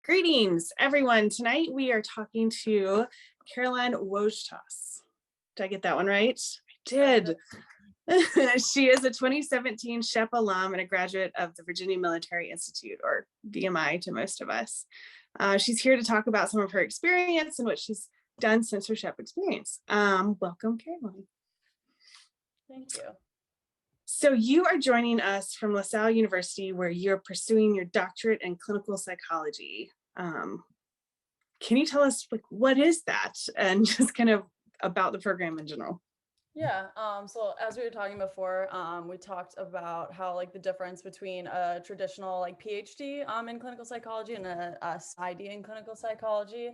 Greetings, everyone. Tonight we are talking to Caroline Wojtas. Did I get that one right? I did. She is a 2017 SHECP alum and a graduate of the Virginia Military Institute, or VMI to most of us. She's here to talk about some of her experience and what she's done since her SHECP experience. Welcome, Caroline. Thank you. So you are joining us from Salle University, where you're pursuing your doctorate in clinical psychology. Can you tell us, like, what is that, and just kind of about the program in general? Yeah, so as we were talking before, we talked about how like the difference between a traditional like PhD in clinical psychology and a PsyD in clinical psychology.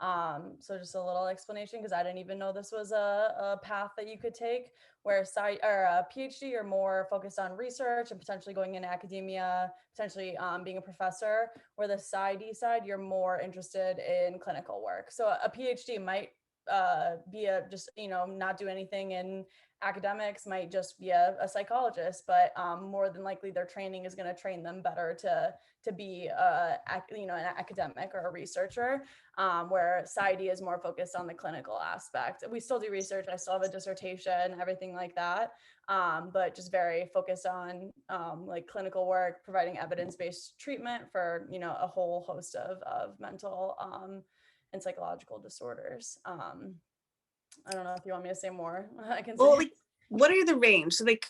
So just a little explanation, because I didn't even know this was a path that you could take, where a PhD you're more focused on research and potentially going into academia, potentially being a professor, where the PsyD side you're more interested in clinical work. So a PhD might be just not do anything in academics, might just be a psychologist, but more than likely their training is going to train them better to be an academic or a researcher, where PsyD is more focused on the clinical aspect. We still do research, I still have a dissertation, everything like that, but just very focused on like clinical work, providing evidence-based treatment for a whole host of mental and psychological disorders. I don't know if you want me to say more. I can say. Well, like, what are the range? So, like,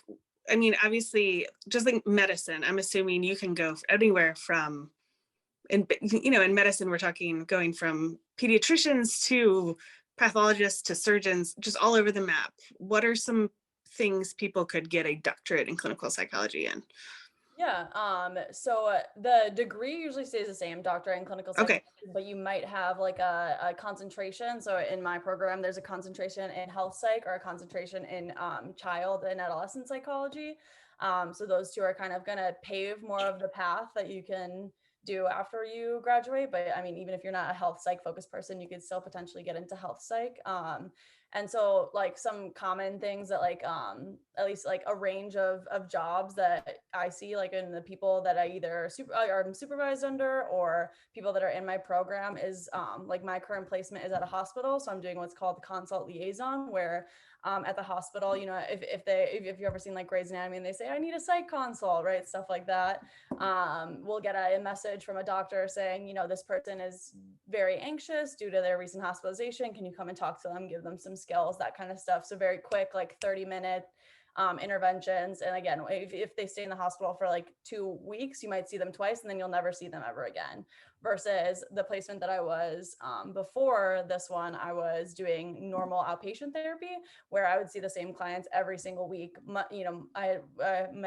I mean, obviously, just like medicine, I'm assuming you can go anywhere from, in medicine, we're talking going from pediatricians to pathologists to surgeons, just all over the map. What are some things people could get a doctorate in clinical psychology in? Yeah, so the degree usually stays the same, doctorate in clinical psychology, Okay. but you might have like a concentration. So in my program, there's a concentration in health psych or a concentration in child and adolescent psychology. So those two are kind of going to pave more of the path that you can do after you graduate. But I mean, even if you're not a health psych focused person, you could still potentially get into health psych. And so like some common things that like at least like a range of jobs that I see like in the people that I either are supervised under or people that are in my program is like my current placement is at a hospital. So I'm doing what's called the consult liaison, where at the hospital, if you've ever seen like Grey's Anatomy and they say, I need a psych consult, right? Stuff like that. We'll get a message from a doctor saying, this person is very anxious due to their recent hospitalization. Can you come and talk to them, give them some skills, that kind of stuff. So very quick, like 30-minute interventions. And again, if they stay in the hospital for like 2 weeks, you might see them twice and then you'll never see them ever again. Versus the placement that I was before this one, I was doing normal outpatient therapy, where I would see the same clients every single week. My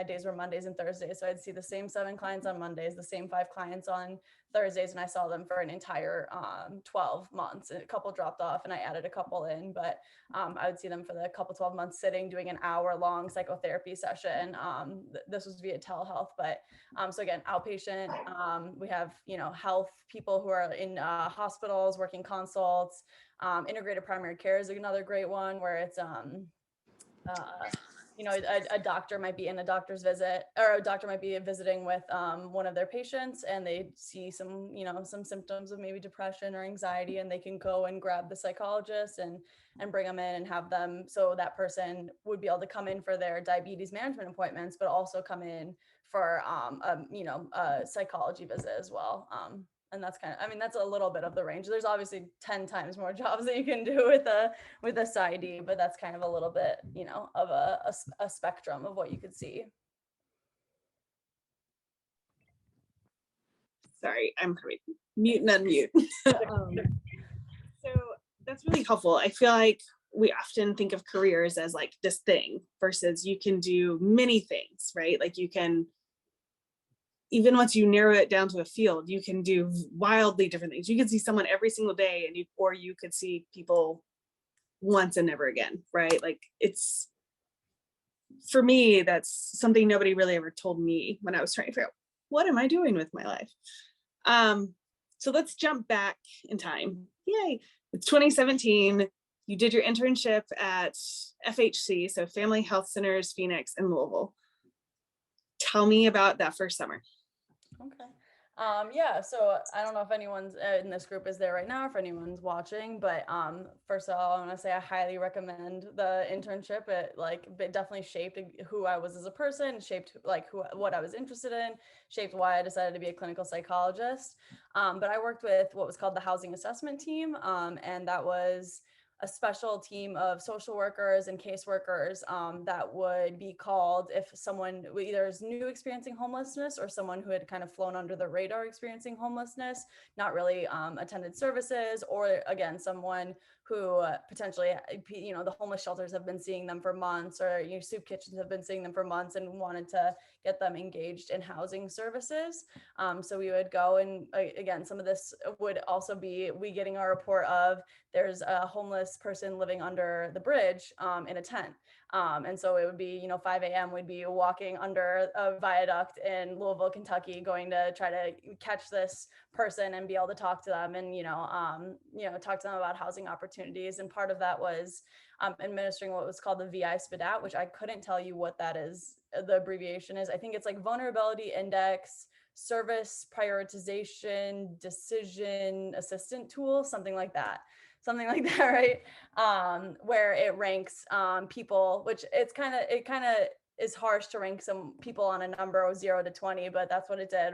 days were Mondays and Thursdays. So I'd see the same 7 clients on Mondays, the same 5 clients on Thursdays, and I saw them for an entire 12 months. A couple dropped off and I added a couple in, but I would see them for the couple 12 months sitting, doing an hour-long psychotherapy session. This was via telehealth, but so again, outpatient, we have, health people who are in hospitals working consults. Integrated primary care is another great one, where it's a doctor might be in a doctor's visit, or a doctor might be visiting with one of their patients, and they see some symptoms of maybe depression or anxiety, and they can go and grab the psychologist and bring them in and have them. So that person would be able to come in for their diabetes management appointments, but also come in for a psychology visit as well. And that's that's a little bit of the range. There's obviously 10 times more jobs that you can do with a PsyD, but that's kind of a little bit, of a spectrum of what you could see. Sorry, I'm mute and unmute. So that's really helpful. I feel like we often think of careers as like this thing versus you can do many things, right? Like you can, even once you narrow it down to a field, you can do wildly different things. You can see someone every single day, and you could see people once and never again, right? Like, it's, for me, that's something nobody really ever told me when I was trying to figure out, what am I doing with my life? So let's jump back in time. Yay. It's 2017. You did your internship at FHC, so Family Health Centers, Phoenix and Louisville. Tell me about that first summer. Okay. Yeah, so I don't know if anyone's in this group is there right now, if anyone's watching, but first of all, I want to say I highly recommend the internship. It definitely shaped who I was as a person, shaped like what I was interested in, shaped why I decided to be a clinical psychologist. But I worked with what was called the housing assessment team, and that was a special team of social workers and caseworkers that would be called if someone either is new experiencing homelessness or someone who had kind of flown under the radar experiencing homelessness, not really attended services, or again, someone who potentially, the homeless shelters have been seeing them for months, or soup kitchens have been seeing them for months and wanted to get them engaged in housing services. So we would go and again, some of this would also be we getting our report of there's a homeless person living under the bridge in a tent. And so it would be, 5 a.m. we'd be walking under a viaduct in Louisville, Kentucky, going to try to catch this person and be able to talk to them and, talk to them about housing opportunities. And part of that was administering what was called the VI SPDAT, which I couldn't tell you what that is. The abbreviation is, I think it's like Vulnerability Index Service Prioritization Decision Assistant Tool, something like that, right? Where it ranks people, which it kind of is harsh to rank some people on a number of 0 to 20, but that's what it did.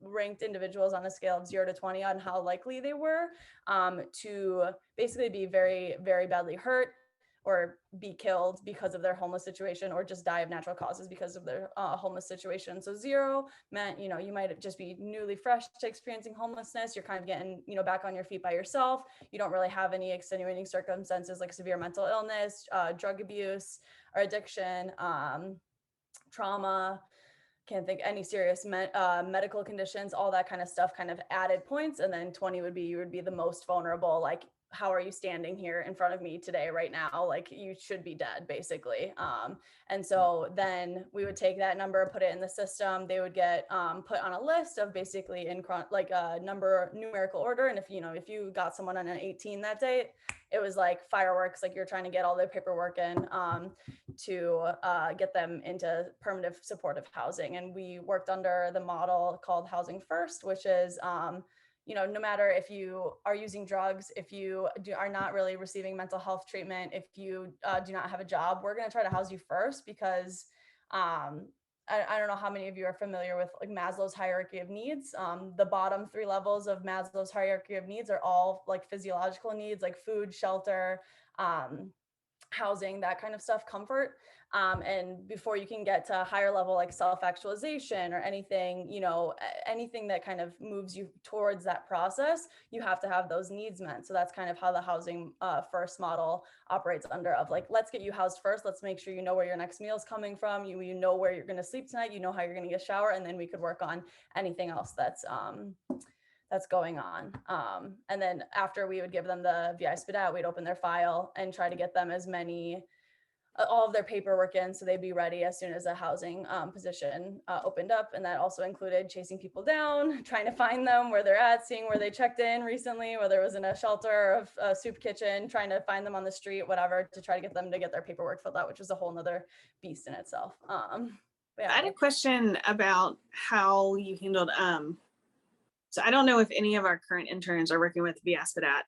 Ranked individuals on a scale of 0 to 20 on how likely they were to basically be very, very badly hurt or be killed because of their homeless situation, or just die of natural causes because of their homeless situation. So 0 meant, you might just be newly fresh to experiencing homelessness. You're kind of getting, back on your feet by yourself. You don't really have any extenuating circumstances like severe mental illness, drug abuse or addiction, trauma, can't think any serious medical conditions, all that kind of stuff kind of added points. And then 20 would be, you would be the most vulnerable, like, how are you standing here in front of me today, right now? Like, you should be dead, basically. And so then we would take that number, put it in the system. They would get put on a list of basically in like a numerical order. And if you got someone on an 18 that day, it was like fireworks, like you're trying to get all their paperwork in to get them into permanent supportive housing. And we worked under the model called Housing First, which is no matter if you are using drugs, if you are not really receiving mental health treatment, if you do not have a job, we're going to try to house you first, because I don't know how many of you are familiar with like Maslow's hierarchy of needs. The bottom 3 levels of Maslow's hierarchy of needs are all like physiological needs, like food, shelter, housing, that kind of stuff, comfort. And before you can get to a higher level like self-actualization or anything, anything that kind of moves you towards that process, you have to have those needs met. So that's kind of how the housing first model operates under, of like, let's get you housed first. Let's make sure you know where your next meal is coming from. You know where you're going to sleep tonight. You know how you're going to get a shower. And then we could work on anything else that's going on. And then after we would give them the VI SPDAT, we'd open their file and try to get them as many, all of their paperwork in, so they'd be ready as soon as a housing position opened up. And that also included chasing people down, trying to find them where they're at, seeing where they checked in recently, whether it was in a shelter or a soup kitchen, trying to find them on the street, whatever, to try to get them to get their paperwork filled out, which was a whole nother beast in itself. Yeah. I had a question about how you handled so I don't know if any of our current interns are working with VSPDAT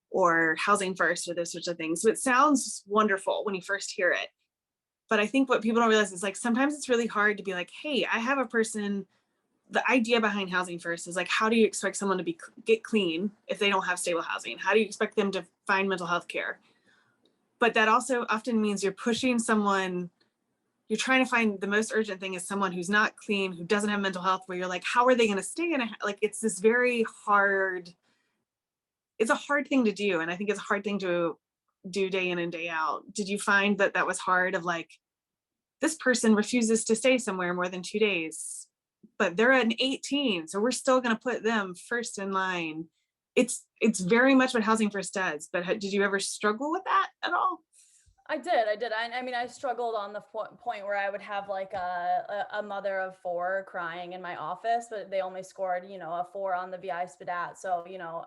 or Housing First or those sorts of things. So it sounds wonderful when you first hear it. But I think what people don't realize is like sometimes it's really hard to be like, hey, I have a person. The idea behind Housing First is like, how do you expect someone to get clean if they don't have stable housing? How do you expect them to find mental health care? But that also often means you're pushing someone. You're trying to find the most urgent thing is someone who's not clean, who doesn't have mental health, where you're like, how are they going to stay in like, it's this very hard, it's a hard thing to do. And I think it's a hard thing to do day in and day out. Did you find that that was hard, of like, this person refuses to stay somewhere more than 2 days, but they're an 18, so we're still going to put them first in line. It's very much what Housing First does, but did you ever struggle with that at all? I did. I mean, I struggled on the point where I would have like a mother of 4 crying in my office, but they only scored, a 4 on the VI SPDAT. So,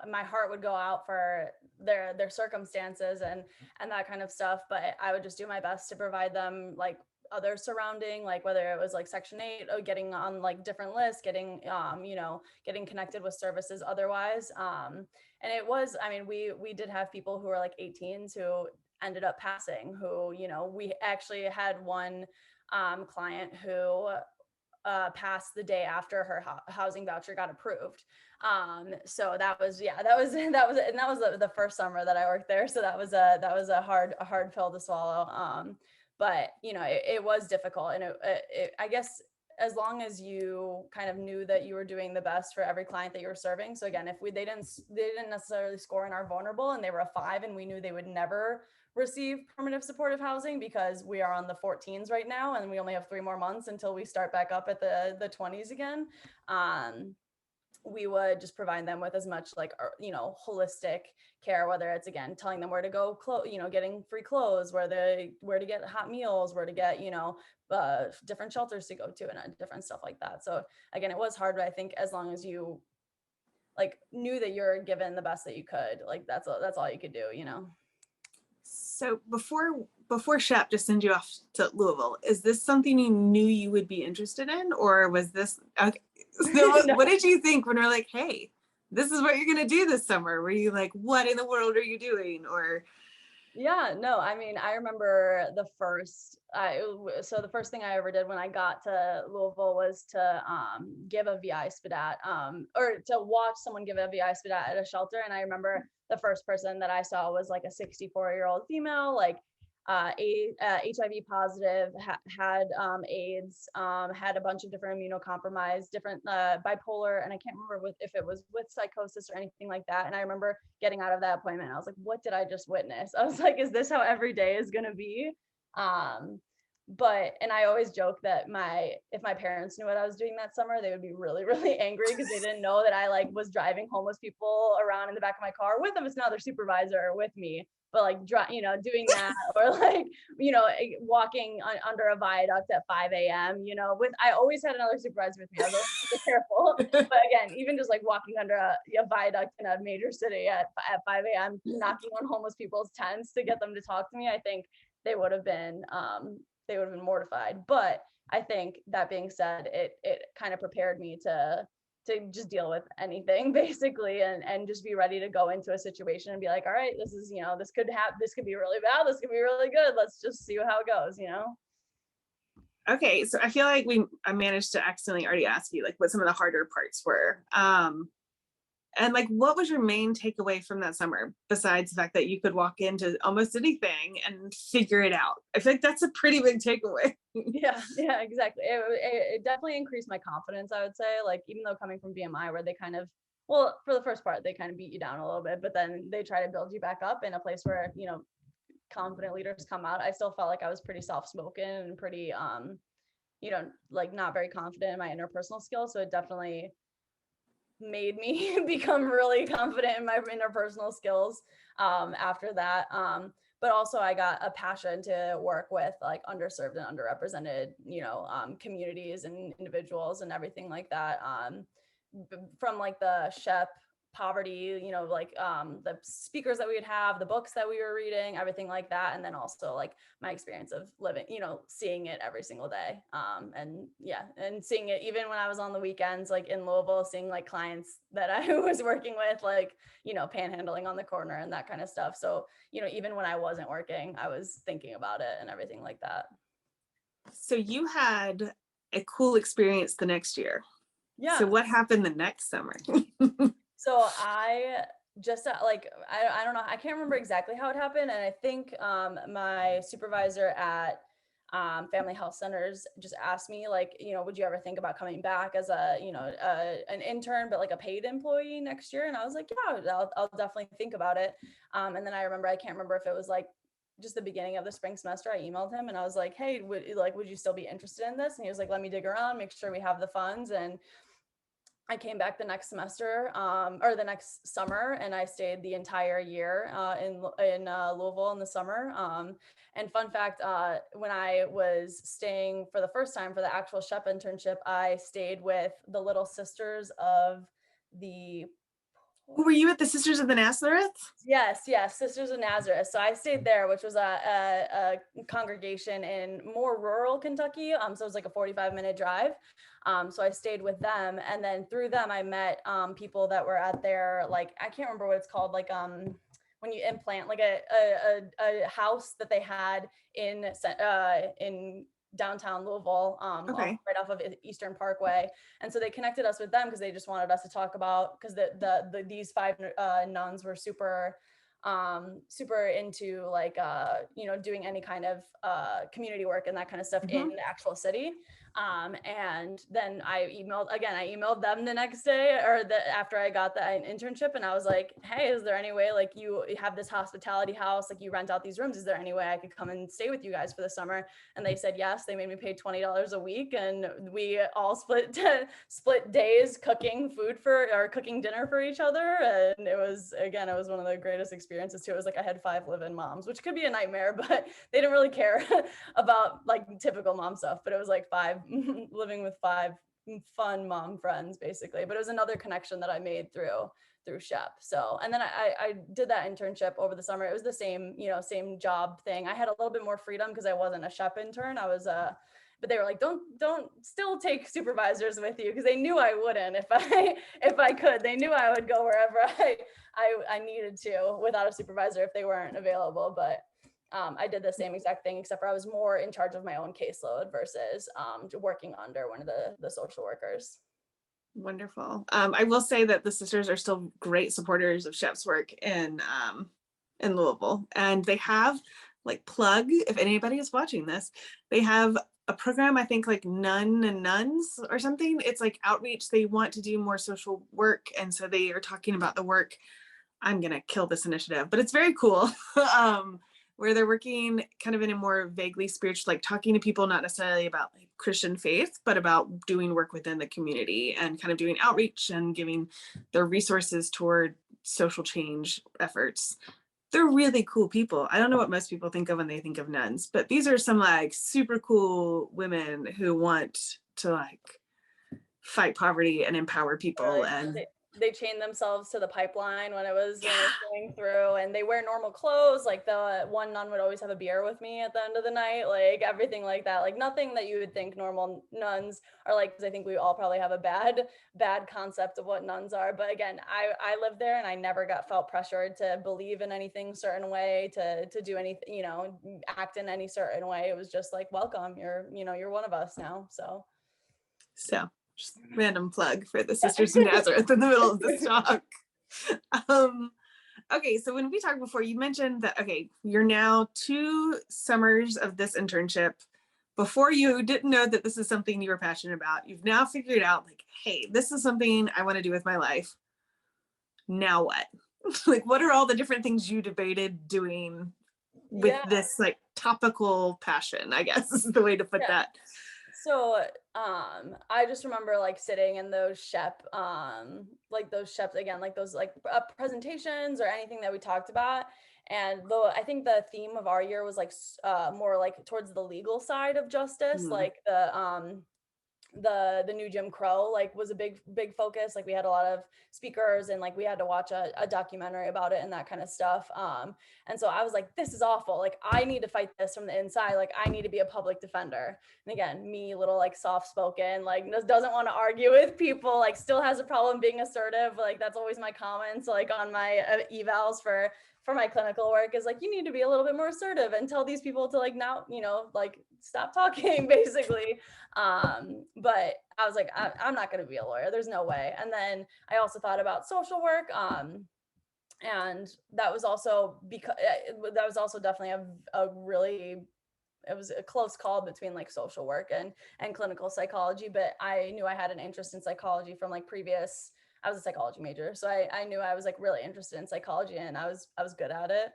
my heart would go out for their circumstances and that kind of stuff. But I would just do my best to provide them like other surrounding, like whether it was like Section 8 or getting on like different lists, getting, getting connected with services otherwise. And it was, I mean, we did have people who were like 18s who ended up passing, who, we actually had one client who passed the day after her housing voucher got approved. So that was, and that was the first summer that I worked there. So that was a hard pill to swallow. But it was difficult, and I guess as long as you kind of knew that you were doing the best for every client that you were serving. So again, if they didn't necessarily score in our vulnerable and they were a 5 and we knew they would never receive permanent supportive housing because we are on the 14s right now and we only have 3 more months until we start back up at the 20s again. We would just provide them with as much like, holistic care, whether it's again, telling them where to go, getting free clothes, where to get hot meals, where to get, different shelters to go to and different stuff like that. So again, it was hard, but I think as long as you like knew that you're given the best that you could, like that's all you could do, So before SHEP just send you off to Louisville, is this something you knew you would be interested in, or was this okay? So No. what did you think when we're like, hey, this is what you're gonna do this summer? Were you like, what in the world are you doing? Or yeah, no, I mean, I remember the first thing I ever did when I got to Louisville was to give a VI SPDAT, or to watch someone give a VI SPDAT at a shelter. And I remember the first person that I saw was like a 64-year-old female, like HIV positive, had AIDS, had a bunch of different immunocompromised, different bipolar, and I can't remember if it was with psychosis or anything like that. And I remember getting out of that appointment, I was like, what did I just witness? I was like, is this how every day is going to be? And I always joke that if my parents knew what I was doing that summer, they would be really, really angry because they didn't know that I like was driving homeless people around in the back of my car with them. It's another supervisor with me, but like, doing that, or like, walking under a viaduct at 5 a.m., I always had another supervisor with me. I was always super careful. But again, even just like walking under a viaduct in a major city at 5 a.m., knocking on homeless people's tents to get them to talk to me, I think they would have been mortified. But I think that being said, it kind of prepared me to just deal with anything basically, and just be ready to go into a situation and be like, all right, this is, this could be really bad, this could be really good, let's just see how it goes. Okay, so I feel like I managed to accidentally already ask you like what some of the harder parts were. And like, what was your main takeaway from that summer, besides the fact that you could walk into almost anything and figure it out? I feel like that's a pretty big takeaway. Yeah, exactly. It definitely increased my confidence, I would say. Like, even though coming from BMI, where they kind of, well, for the first part, they kind of beat you down a little bit, but then they try to build you back up in a place where, confident leaders come out. I still felt like I was pretty soft-spoken and pretty, like not very confident in my interpersonal skills. So it definitely made me become really confident in my interpersonal skills after that. But also I got a passion to work with like underserved and underrepresented, communities and individuals and everything like that. From like the SHEP poverty, like the speakers that we would have, the books that we were reading, everything like that. And then also like my experience of living, seeing it every single day. And seeing it even when I was on the weekends, like in Louisville, seeing like clients that I was working with, like, panhandling on the corner and that kind of stuff. So, even when I wasn't working, I was thinking about it and everything like that. So you had a cool experience the next year. Yeah. So what happened the next summer? So I just I don't know, I can't remember exactly how it happened. And I think my supervisor at Family Health Centers just asked me like, would you ever think about coming back as an intern, but like a paid employee next year? And I was like, yeah, I'll definitely think about it. And then I can't remember if it was like just the beginning of the spring semester, I emailed him and I was like, hey, would you still be interested in this? And he was like, let me dig around, make sure we have the funds. And I came back the next semester, or the next summer, and I stayed the entire year in Louisville in the summer. And fun fact, when I was staying for the first time for the actual SHEP internship, I stayed with the little sisters of the Were you at the Sisters of the Nazareth? Yes, Sisters of Nazareth. So I stayed there, which was a congregation in more rural Kentucky. So it was like a 45-minute drive. So I stayed with them, and then through them I met people that were at their, like, I can't remember what it's called, like when you implant, like a house that they had in downtown Louisville, Okay. right off of Eastern Parkway. And so they connected us with them because they just wanted us to talk about, because these five nuns were super into, like, doing any kind of community work and that kind of stuff in the actual city. And then I emailed them the next day, or after I got the internship, and I was like, hey, is there any way, like, you have this hospitality house, like, you rent out these rooms, is there any way I could come and stay with you guys for the summer? And they said yes. They made me pay $20 a week, and we all split days cooking dinner for each other. And it was one of the greatest experiences too. It was like I had 5 live-in moms, which could be a nightmare, but they didn't really care about, like, typical mom stuff. But it was like 5 living with 5 fun mom friends basically. But it was another connection that I made through SHEP. So, and then I did that internship over the summer. It was the same job thing. I had a little bit more freedom because I wasn't a SHEP intern. I was but they were like, don't still take supervisors with you, because they knew I wouldn't if I could. They knew I would go wherever I needed to without a supervisor if they weren't available. But I did the same exact thing, except for I was more in charge of my own caseload versus working under one of the social workers. Wonderful. I will say that the Sisters are still great supporters of SHEP's work in Louisville, and they have, like, plug, if anybody is watching this, they have a program, I think, like Nun and Nuns or something. It's like outreach. They want to do more social work, and so they are talking about the work. I'm gonna kill this initiative, but it's very cool. Where they're working kind of in a more vaguely spiritual, like talking to people, not necessarily about, like, Christian faith, but about doing work within the community and kind of doing outreach and giving their resources toward social change efforts. They're really cool people. I don't know what most people think of when they think of nuns, but these are some, like, super cool women who want to, like, fight poverty and empower people. Right. And They chained themselves to the pipeline when it was going through, and they wear normal clothes. Like, the one nun would always have a beer with me at the end of the night, like everything like that, like nothing that you would think normal nuns are like, because I think we all probably have a bad concept of what nuns are. But again, I lived there, and I never felt pressured to believe in anything certain way, to do anything, act in any certain way. It was just like, welcome, you're one of us now. So just random plug for the Sisters of Nazareth in the middle of this talk. Okay, so when we talked before, you mentioned that, okay, you're now 2 summers of this internship. Before, you didn't know that this is something you were passionate about. You've now figured out, like, hey, this is something I want to do with my life. Now what? Like, what are all the different things you debated doing with this, like, topical passion, I guess is the way to put that. So I just remember, like, sitting in those SHEP, again, like those, like, presentations or anything that we talked about. And though I think the theme of our year was, like, more like towards the legal side of justice, like the new Jim Crow, like, was a big focus. Like, we had a lot of speakers, and, like, we had to watch a documentary about it and that kind of stuff. And so I was like, this is awful. Like, I need to fight this from the inside. Like, I need to be a public defender. And again, me, little, like, soft-spoken, like, doesn't want to argue with people, like, still has a problem being assertive. Like, that's always my comments, like, on my evals for my clinical work, is like, you need to be a little bit more assertive and tell these people to, like, now, like, stop talking, basically. But I was like, I'm not going to be a lawyer. There's no way. And then I also thought about social work. And that was also definitely it was a close call between, like, social work and clinical psychology. But I knew I had an interest in psychology from, like, I was a psychology major. So I knew I was, like, really interested in psychology, and I was good at it.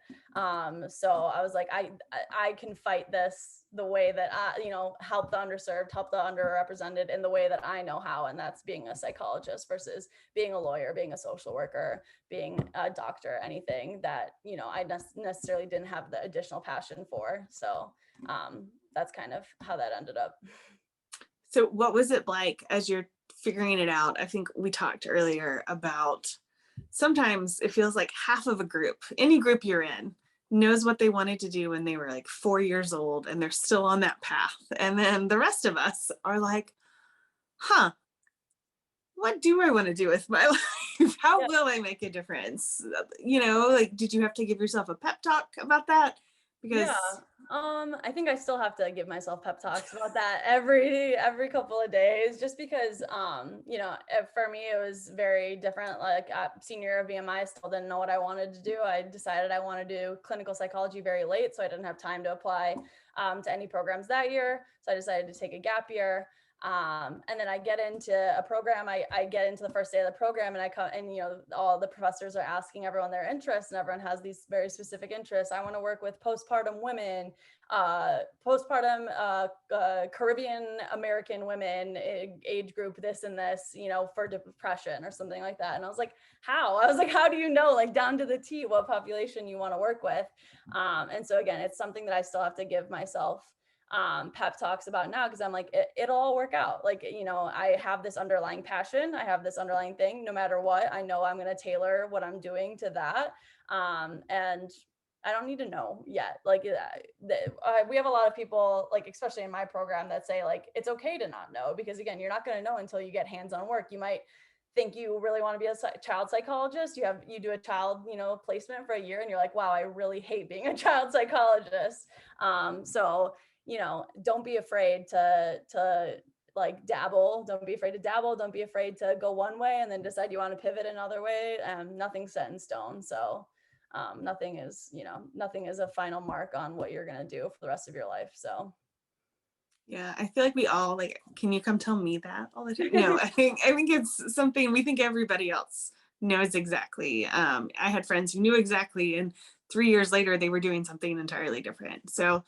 So I was like, I can fight this the way that help the underserved, help the underrepresented in the way that I know how. And that's being a psychologist versus being a lawyer, being a social worker, being a doctor, anything that, I necessarily didn't have the additional passion for. So that's kind of how that ended up. So what was it like as you're figuring it out? I think we talked earlier about sometimes it feels like half of a group, any group you're in, knows what they wanted to do when they were like 4 years old and they're still on that path. And then the rest of us are like, huh, what do I want to do with my life? How Yeah. will I make a difference? You know, like, did you have to give yourself a pep talk about that? Because Yeah. I think I still have to give myself pep talks about that every couple of days, just because for me it was very different. Like at senior year of BMI, I still didn't know what I wanted to do. I decided I wanted to do clinical psychology very late, so I didn't have time to apply to any programs that year. So I decided to take a gap year. And then I get into a program, I get into the first day of the program, and I come and, all the professors are asking everyone their interests, and everyone has these very specific interests. I want to work with postpartum women, Caribbean American women, age group, this and this, for depression or something like that. And I was like, how do you know, like down to the T, what population you want to work with? And so again, it's something that I still have to give myself pep talks about now, because I'm like, it'll all work out. Like, I have this underlying passion, I have this underlying thing. No matter what, I know I'm going to tailor what I'm doing to that. And I don't need to know yet. Like, we have a lot of people, like, especially in my program, that say like, it's okay to not know, because again, you're not going to know until you get hands-on work. You might think you really want to be a child psychologist. You do a child, placement for a year, and you're like, wow, I really hate being a child psychologist. So don't be afraid to like dabble. Don't be afraid to dabble. Don't be afraid to go one way and then decide you want to pivot another way. Nothing's set in stone. So nothing is a final mark on what you're going to do for the rest of your life. So yeah, I feel like we all like, can you come tell me that all the time? No, I think it's something we think everybody else knows exactly. I had friends who knew exactly, and 3 years later they were doing something entirely different. So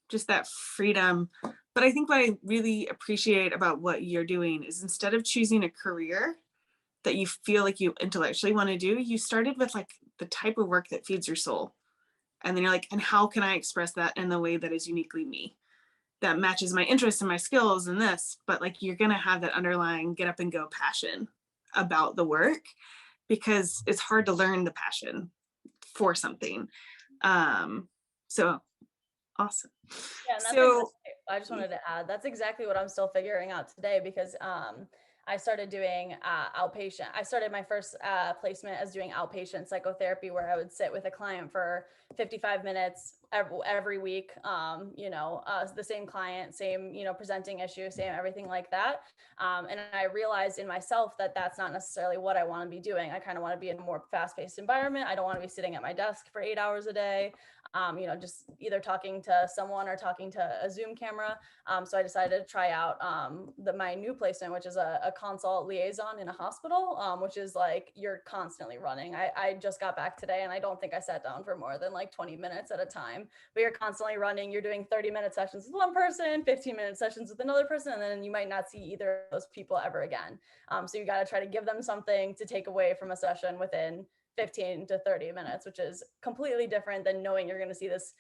just that freedom. But I think what I really appreciate about what you're doing is, instead of choosing a career that you feel like you intellectually want to do, you started with like the type of work that feeds your soul. And then you're like, and how can I express that in the way that is uniquely me, that matches my interests and my skills and this? But like, you're going to have that underlying get up and go passion about the work, because it's hard to learn the passion for something. So awesome. yeah, and So I just wanted to add, that's exactly what I'm still figuring out today, because I started doing outpatient. I started my first placement as doing outpatient psychotherapy, where I would sit with a client for 55 minutes every week. The same client, same, presenting issue, same everything like that. And I realized in myself that that's not necessarily what I want to be doing. I kind of want to be in a more fast-paced environment. I don't want to be sitting at my desk for 8 hours a day. Just either talking to someone or talking to a Zoom camera. So I decided to try out my new placement, which is a consult liaison in a hospital, which is like, you're constantly running. I just got back today, and I don't think I sat down for more than like 20 minutes at a time, but you're constantly running. You're doing 30-minute sessions with one person, 15-minute sessions with another person, and then you might not see either of those people ever again. So you got to try to give them something to take away from a session within 15 to 30 minutes, which is completely different than knowing you're going to see this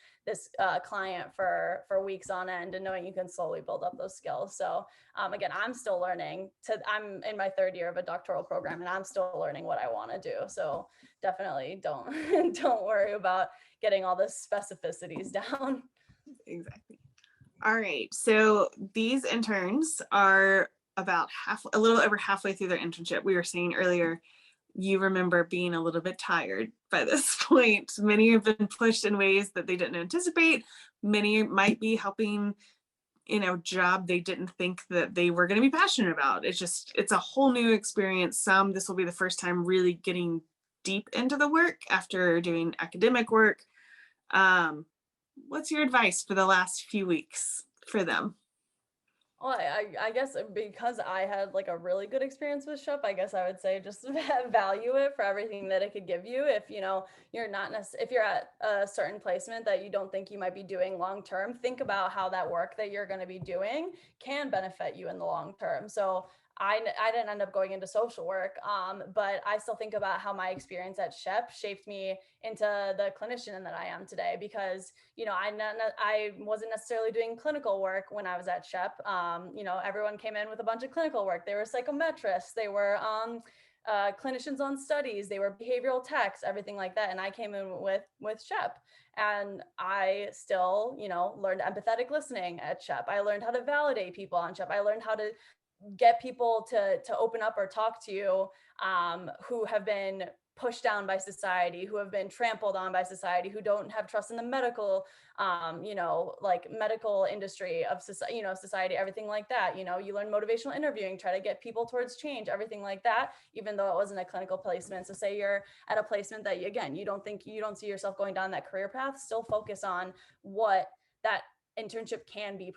client for weeks on end, and knowing you can slowly build up those skills. So again, I'm still learning. I'm in my third year of a doctoral program, and I'm still learning what I want to do. So definitely don't worry about getting all the specificities down. exactly. All right. So these interns are a little over halfway through their internship. We were saying earlier, you remember being a little bit tired by this point. Many have been pushed in ways that they didn't anticipate. Many might be helping in a job they didn't think that they were going to be passionate about. It's a whole new experience. This will be the first time really getting deep into the work after doing academic work. What's your advice for the last few weeks for them? Well, I guess because I had like a really good experience with SHEP, I guess I would say just value it for everything that it could give you. If if you're at a certain placement that you don't think you might be doing long term, think about how that work that you're going to be doing can benefit you in the long term. So I didn't end up going into social work, but I still think about how my experience at SHEP shaped me into the clinician that I am today, because I wasn't necessarily doing clinical work when I was at SHEP. Everyone came in with a bunch of clinical work. They were psychometrists. They were clinicians on studies, they were behavioral techs, everything like that. And I came in with SHEP, and I still, you know, learned empathetic listening at SHEP. I learned how to validate people on SHEP. I learned how to get people to open up or talk to you, who have been pushed down by society, who have been trampled on by society, who don't have trust in the medical, you know, like medical industry of society, you know, society, everything like that. You know, you learn motivational interviewing, try to get people towards change, everything like that, even though it wasn't a clinical placement. So say you're at a placement that, again, you don't see yourself going down that career path, still focus on what that internship can be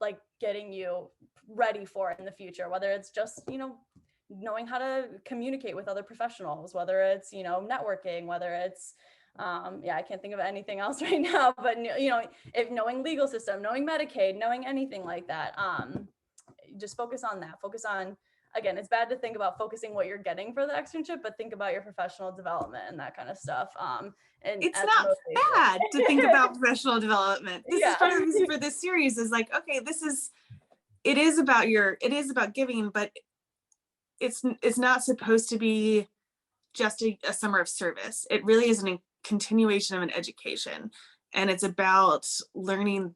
like getting you ready for it in the future, whether it's just, you know, knowing how to communicate with other professionals, whether it's, you know, networking, whether it's, yeah, I can't think of anything else right now, but, you know, if knowing legal system, knowing Medicaid, knowing anything like that, just focus on that. Focus on, again, it's bad to think about focusing what you're getting for the externship, but think about your professional development and that kind of stuff. And it's not bad to think about professional development. This is part of the reason for this series is like, okay, it is about giving, but it's not supposed to be just a summer of service. It really is a continuation of an education, and it's about learning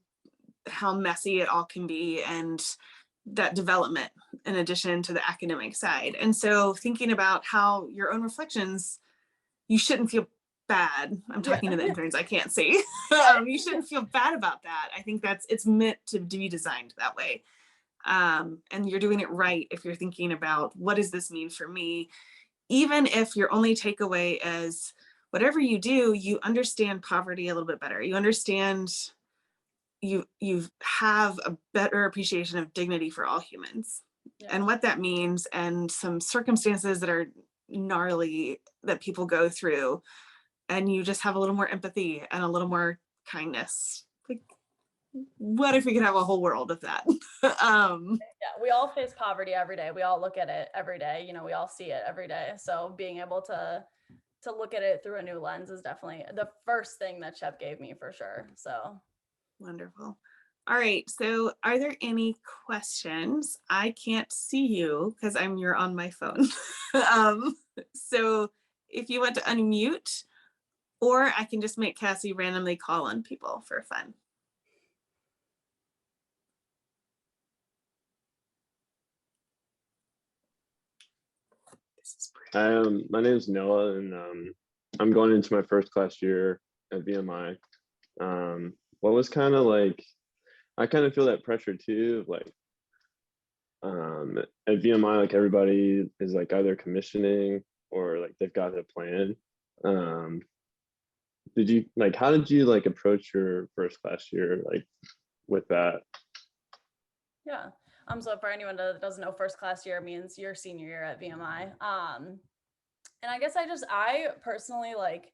how messy it all can be and that development in addition to the academic side. And so thinking about how your own reflections, you shouldn't feel bad. I'm talking to the interns, I can't see. You shouldn't feel bad about that. I think it's meant to be designed that way. And you're doing it right if you're thinking about what does this mean for me, even if your only takeaway is whatever you do, you understand poverty a little bit better. You understand, you have a better appreciation of dignity for all humans and what that means, and some circumstances that are gnarly that people go through, and you just have a little more empathy and a little more kindness. Like, what if we could have a whole world of that? Yeah, we all face poverty every day. We all look at it every day. You know, we all see it every day. So being able to look at it through a new lens is definitely the first thing that SHEP gave me, for sure. So wonderful. All right. So are there any questions? I can't see you because you're on my phone. So if you want to unmute, or I can just make Cassie randomly call on people for fun. My name is Noah, and I'm going into my first class year at VMI. What was kind of like, I kind of feel that pressure too, like at VMI, like everybody is like either commissioning or like they've got a plan. How did you like approach your first class year, like with that? Yeah. So for anyone that doesn't know, first class year means your senior year at VMI. And I guess I personally like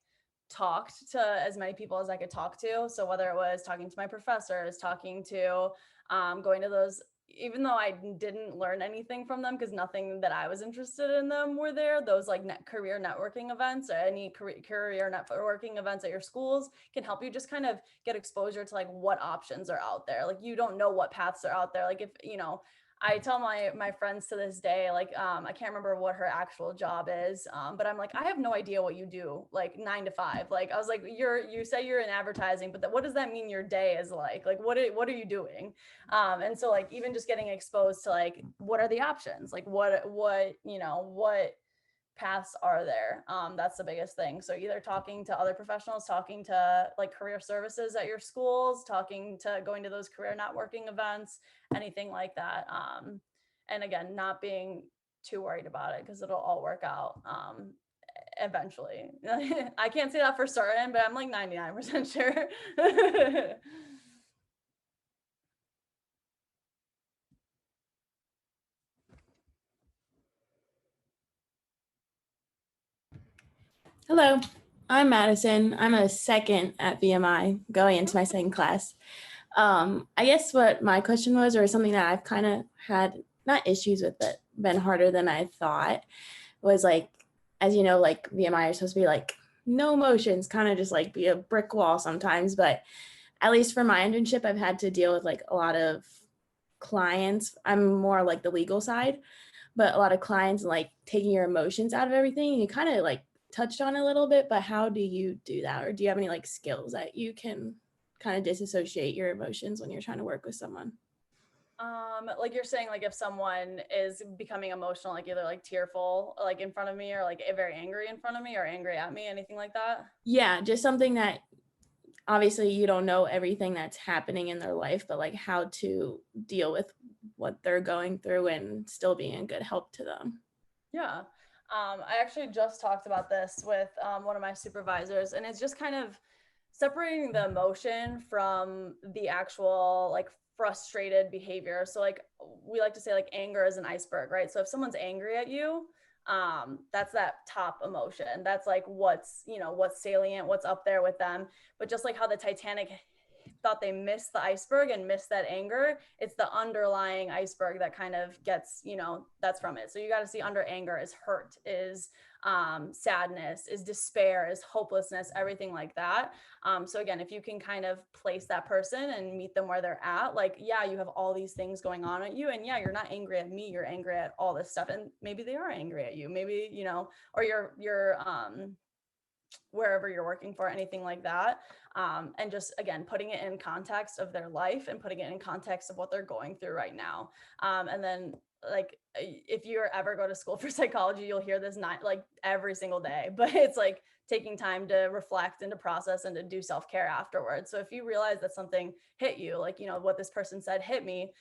talked to as many people as I could talk to. So whether it was talking to my professors, talking to, going to those, even though I didn't learn anything from them because nothing that I was interested in them were there, those like career networking events or any career networking events at your schools can help you just kind of get exposure to like what options are out there. Like you don't know what paths are out there. Like if, you know, I tell my friends to this day, like, I can't remember what her actual job is, but I'm like, I have no idea what you do, like 9 to 5. Like, I was like, you say you're in advertising, but what does that mean your day is like? Like, what are you doing? And so like, even just getting exposed to like, what are the options? Like what paths are there? That's the biggest thing. So either talking to other professionals, talking to like career services at your schools, going to those career networking events, anything like that. And again, not being too worried about it because it'll all work out eventually. I can't say that for certain, but I'm like 99% sure. Hello, I'm Madison. I'm a second at VMI, going into my second class. I guess what my question was, or something that I've kind of had, not issues with, but been harder than I thought, was like, as you know, like VMI are supposed to be like no emotions, kind of just like be a brick wall sometimes. But at least for my internship, I've had to deal with like a lot of clients. I'm more like the legal side. but a lot of clients like taking your emotions out of everything. You kind of like touched on it a little bit, but how do you do that? Or do you have any like skills that you can kind of disassociate your emotions when you're trying to work with someone? Like you're saying, like if someone is becoming emotional, like either like tearful, like in front of me, or like very angry in front of me, or angry at me, anything like that? Yeah, just something that obviously you don't know everything that's happening in their life, but like how to deal with what they're going through and still being a good help to them. Yeah. I actually just talked about this with one of my supervisors, and it's just kind of separating the emotion from the actual like frustrated behavior. So like we like to say like anger is an iceberg, right? So if someone's angry at you, that's that top emotion. That's like what's salient, what's up there with them. But just like how the Titanic thought they missed the iceberg and missed that anger, it's the underlying iceberg that kind of gets, that's from it. So you got to see under anger is hurt, is sadness, is despair, is hopelessness, everything like that. So again, if you can kind of place that person and meet them where they're at, like, yeah, you have all these things going on at you, and yeah, you're not angry at me, you're angry at all this stuff, and maybe they are angry at you, maybe, or you're wherever you're working for, anything like that. And just, again, putting it in context of their life and putting it in context of what they're going through right now. And then like, if you ever go to school for psychology, you'll hear this not like every single day, but it's like taking time to reflect and to process and to do self-care afterwards. So if you realize that something hit you, like, what this person said hit me,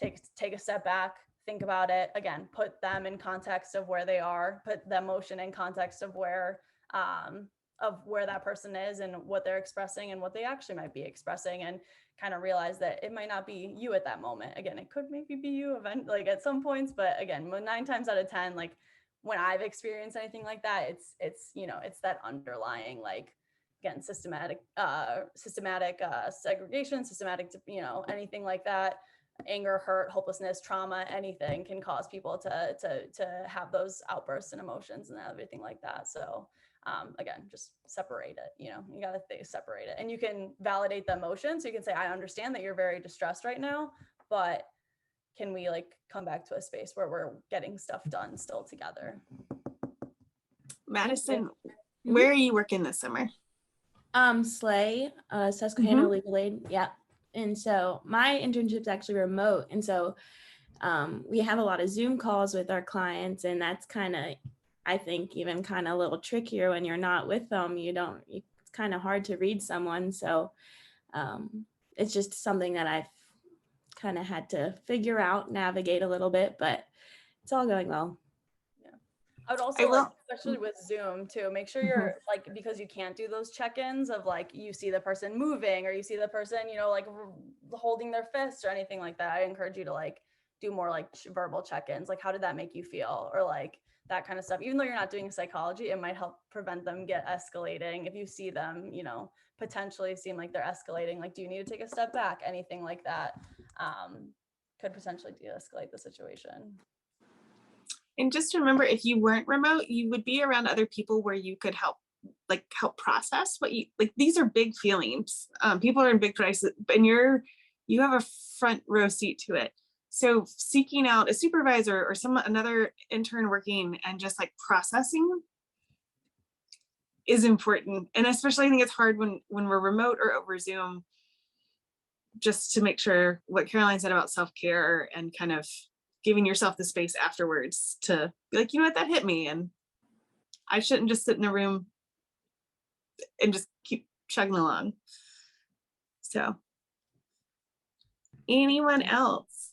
take a step back, think about it. Again, put them in context of where they are, put the emotion in context of where that person is and what they're expressing and what they actually might be expressing, and kind of realize that it might not be you at that moment. Again, it could maybe be you like at some points, but again, 9 times out of 10, like when I've experienced anything like that, it's that underlying, like, again, systematic segregation, systematic, anything like that. Anger, hurt, hopelessness, trauma, anything can cause people to have those outbursts and emotions and everything like that. So again, just separate it. You got to separate it, and you can validate the emotion. So you can say, I understand that you're very distressed right now, but can we like come back to a space where we're getting stuff done still together? Madison, where are you working this summer? SLE, Susquehanna Legal Aid. Yeah. And so my internship's actually remote. And so we have a lot of Zoom calls with our clients, and that's kind of, I think, even kind of a little trickier when you're not with them. It's kind of hard to read someone. So it's just something that I've kind of had to figure out, navigate a little bit, but it's all going well. I would also especially with Zoom too, make sure you're like, because you can't do those check-ins of like, you see the person moving or you see the person, like holding their fists or anything like that. I encourage you to like do more like verbal check-ins. Like, how did that make you feel? Or like that kind of stuff. Even though you're not doing psychology, it might help prevent them get escalating. If you see them, potentially seem like they're escalating, like, do you need to take a step back? Anything like that could potentially de-escalate the situation. And just remember, if you weren't remote, you would be around other people where you could help process what you like. These are big feelings. People are in big crisis, and you have a front row seat to it. So seeking out a supervisor or another intern working and just like processing is important. And especially I think it's hard when we're remote or over Zoom, just to make sure what Caroline said about self-care and kind of giving yourself the space afterwards to be like, what, that hit me, and I shouldn't just sit in a room and just keep chugging along. So anyone else?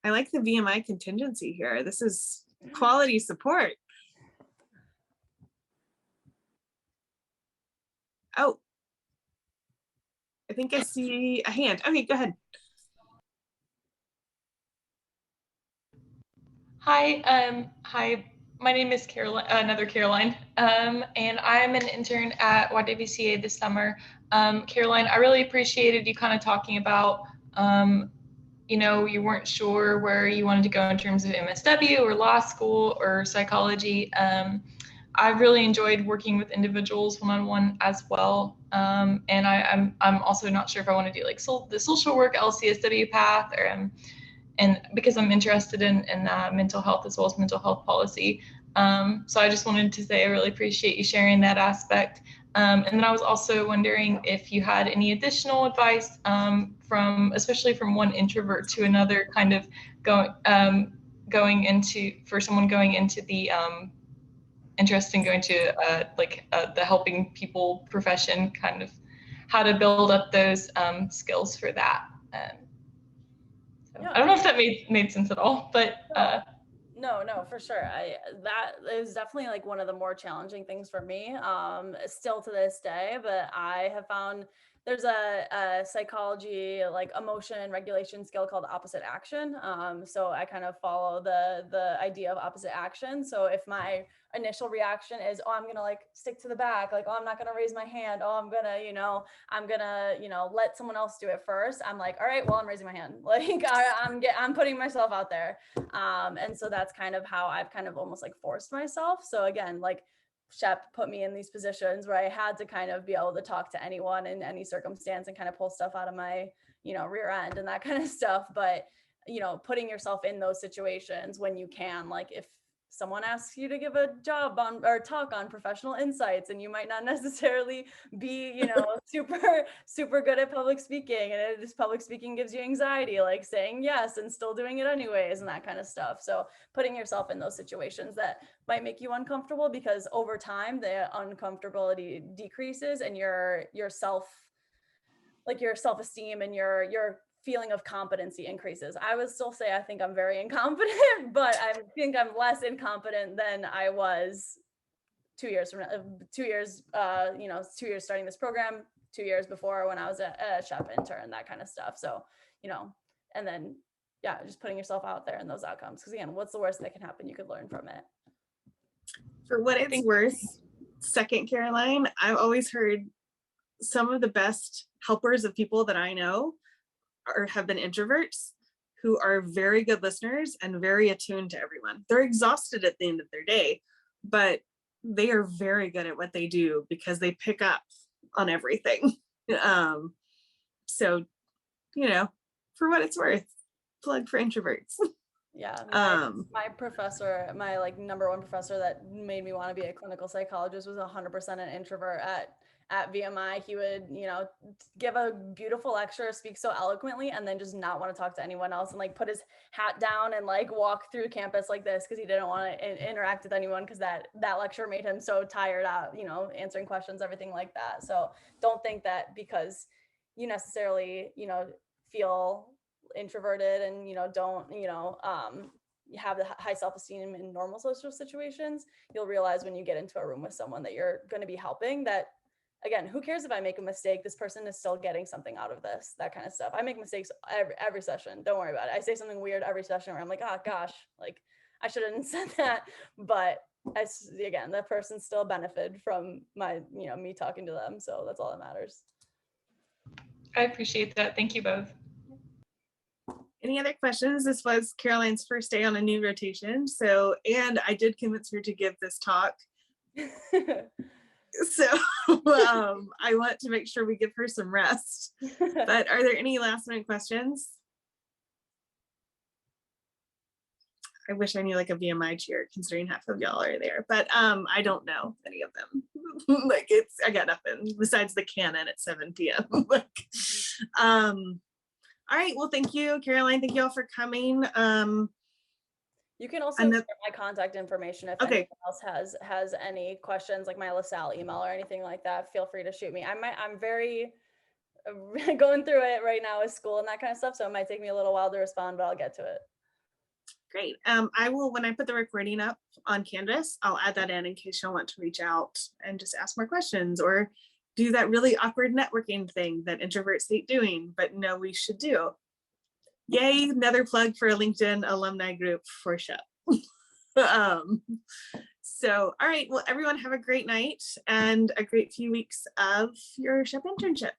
I like the VMI contingency here. This is quality support. Oh, I think I see a hand. Okay, go ahead. Hi, my name is Caroline, another Caroline, and I'm an intern at YWCA this summer. Caroline, I really appreciated you kind of talking about, you weren't sure where you wanted to go in terms of MSW or law school or psychology. I've really enjoyed working with individuals one-on-one as well, and I'm also not sure if I want to do like the social work LCSW path, or and because I'm interested in mental health as well as mental health policy. So I just wanted to say I really appreciate you sharing that aspect. And then I was also wondering if you had any additional advice especially from one introvert to another, kind of going into, for someone going into the interest in going to the helping people profession, kind of how to build up those skills for that. So Yeah. I don't know if that made sense at all, but No, for sure. That is definitely like one of the more challenging things for me, still to this day. But I have found there's a psychology, like emotion regulation skill called opposite action. So I kind of follow the idea of opposite action. So if my initial reaction is, oh, I'm gonna like stick to the back, like, oh, I'm not gonna raise my hand, oh, I'm gonna let someone else do it first. I'm like, all right, well, I'm raising my hand. Like I'm putting myself out there. And so that's kind of how I've kind of almost like forced myself. So again, like SHEP put me in these positions where I had to kind of be able to talk to anyone in any circumstance and kind of pull stuff out of my, rear end and that kind of stuff. But, putting yourself in those situations when you can, like if someone asks you to give a job on or talk on professional insights and you might not necessarily be super good at public speaking, and this public speaking gives you anxiety, like saying yes and still doing it anyways and that kind of stuff. So putting yourself in those situations that might make you uncomfortable, because over time the uncomfortability decreases and your self-esteem and your feeling of competency increases. I would still say I think I'm very incompetent, but I think I'm less incompetent than I was 2 years from 2 years, 2 years starting this program, 2 years before when I was a SHECP intern, that kind of stuff. So, and then, yeah, just putting yourself out there in those outcomes. Because again, what's the worst that can happen? You could learn from it. For what it's worth, second Caroline, I've always heard some of the best helpers of people that I know have been introverts who are very good listeners and very attuned to everyone. They're exhausted at the end of their day, but they are very good at what they do because they pick up on everything. So, for what it's worth, plug for introverts. Yeah, my professor, my like number one professor that made me want to be a clinical psychologist was 100% an introvert at VMI. He would, give a beautiful lecture, speak so eloquently, and then just not want to talk to anyone else and like put his hat down and like walk through campus like this because he didn't want to interact with anyone because that lecture made him so tired out, answering questions, everything like that. So don't think that because you necessarily, feel introverted and don't have the high self-esteem in normal social situations, you'll realize when you get into a room with someone that you're going to be helping that, again, who cares if I make a mistake? This person is still getting something out of this, that kind of stuff. I make mistakes every session. Don't worry about it. I say something weird every session where I'm like, oh gosh, like I shouldn't have said that. But again, that person still benefited from my, me talking to them. So that's all that matters. I appreciate that. Thank you both. Any other questions? This was Caroline's first day on a new rotation. So, and I did convince her to give this talk. So I want to make sure we give her some rest. But are there any last minute questions? I wish I knew like a VMI cheer, considering half of y'all are there, but I don't know any of them. Like I got nothing besides the canon at 7 p.m. Like, all right, well, thank you, Caroline. Thank you all for coming. You can also share my contact information if anyone else has any questions, like my LaSalle email or anything like that. Feel free to shoot me. I'm very going through it right now with school and that kind of stuff, so it might take me a little while to respond, but I'll get to it. Great. I will, when I put the recording up on Canvas, I'll add that in case you'll want to reach out and just ask more questions or do that really awkward networking thing that introverts hate doing, but know we should do. Yay, another plug for a LinkedIn alumni group for SHEP. So, all right, well, everyone have a great night and a great few weeks of your SHEP internship.